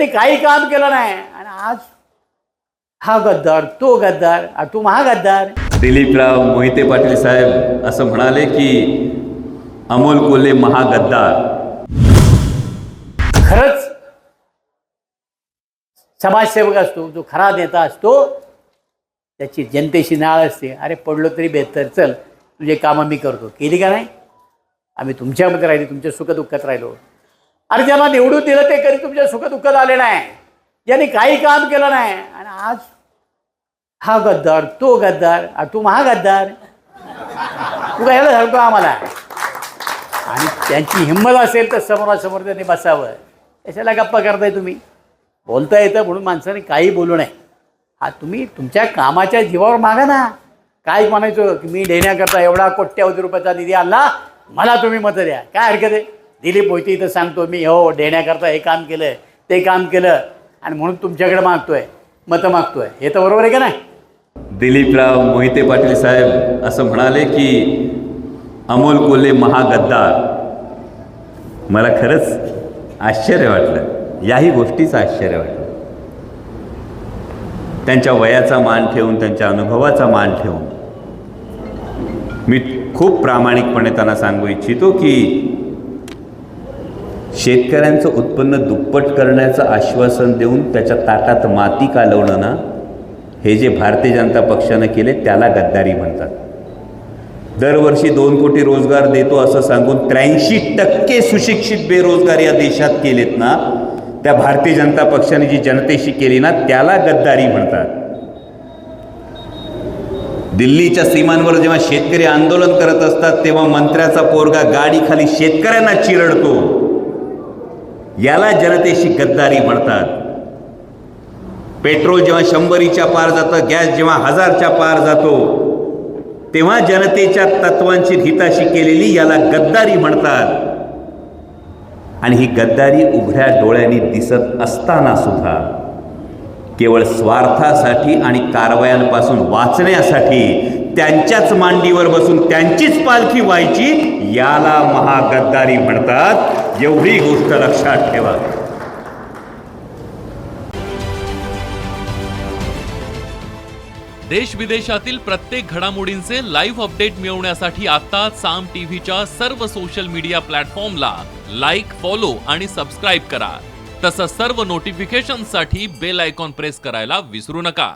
ज्यांनी काही काम केलं नाही आणि आज हा गद्दार तो गद्दार आणि तू महागद्दार. दिलीपराव मोहिते पाटील साहेब असं म्हणाले की अमोल कोल्हे महागद्दार. खरंच समाजसेवक असतो, जो खरा नेता असतो, त्याची जनतेशी नाळ असते. अरे पडलो तरी बेहतर, चल तुझे कामं मी करतो. केली का नाही? आम्ही तुमच्यामध्ये राहिलो, तुमच्या सुखदुःखात राहिलो. अरे ज्यांना निवडून दिलं ते कधी तुमच्या सुखदुःखात आले नाही, ज्यांनी काही काम केलं नाही आणि आज हा गद्दार तो गद्दार आणि तू महागद्दार. तू काय सांगतो आम्हाला? आणि त्यांची हिंमत असेल तर समोरासमोर त्यांनी बसावं. कशाला गप्पा करताय तुम्ही? बोलता येतं म्हणून माणसाने काही बोलू नये. हा तुम्ही तुमच्या कामाच्या जीवावर मागा ना. काय म्हणायचं की मी देण्याकरता एवढा कोट्यावधी रुपयाचा निधी आणला, मला तुम्ही मतं द्या. काय हरकत आहे? दिलीप मोहिते इथं सांगतो मी हो देण्याकरता हे काम केलं ते काम केलं आणि म्हणून तुमच्याकडे मागतोय, मतं मागतोय. हे तर बरोबर आहे का नाही? दिलीपराव मोहिते पाटील साहेब असं म्हणाले की अमोल कोल्हे महागद्दार. मला खरंच आश्चर्य वाटलं, याही गोष्टीचं आश्चर्य वाटलं. त्यांच्या वयाचा मान ठेवून, त्यांच्या अनुभवाचा मान ठेवून मी खूप प्रामाणिकपणे त्यांना सांगू इच्छितो की शेतकऱ्यांचं उत्पन्न दुप्पट करण्याचं आश्वासन देऊन त्याच्या ताटात माती कालवणं ना, हे जे भारतीय जनता पक्षानं केले त्याला गद्दारी म्हणतात. दरवर्षी 2 कोटी रोजगार देतो असं सांगून 83% सुशिक्षित बेरोजगार या देशात केलेत ना, त्या भारतीय जनता पक्षाने जी जनतेशी केली ना त्याला गद्दारी म्हणतात. दिल्लीच्या सीमांवर जेव्हा शेतकरी आंदोलन करत असतात तेव्हा मंत्र्याचा पोरगा गाडीखाली शेतकऱ्यांना चिरडतो, याला जनतेशी गद्दारी म्हणतात. पेट्रोल जेव्हा 100च्या पार जातं, गॅस जेव्हा 1000च्या पार जातो, तेव्हा जनतेच्या तत्वांची हिताशी केलेली याला गद्दारी म्हणतात. आणि ही गद्दारी उघड्या डोळ्यांनी दिसत असताना सुद्धा केवळ स्वार्थासाठी आणि कारवायांपासून वाचण्यासाठी त्यांच्याच मांडीवर बसून त्यांचीच पालखी व्हायची, याला महागद्दारी म्हणतात. एवढी गोष्ट लक्षात ठेवा. देश विदेशातील प्रत्येक घडामोडींचे लाईव्ह अपडेट मिळवण्यासाठी आता साम टीव्हीच्या सर्व सोशल मीडिया प्लॅटफॉर्मला लाईक, फॉलो आणि सबस्क्राईब करा. तसंच सर्व नोटिफिकेशनसाठी बेल आयकॉन प्रेस करायला विसरू नका.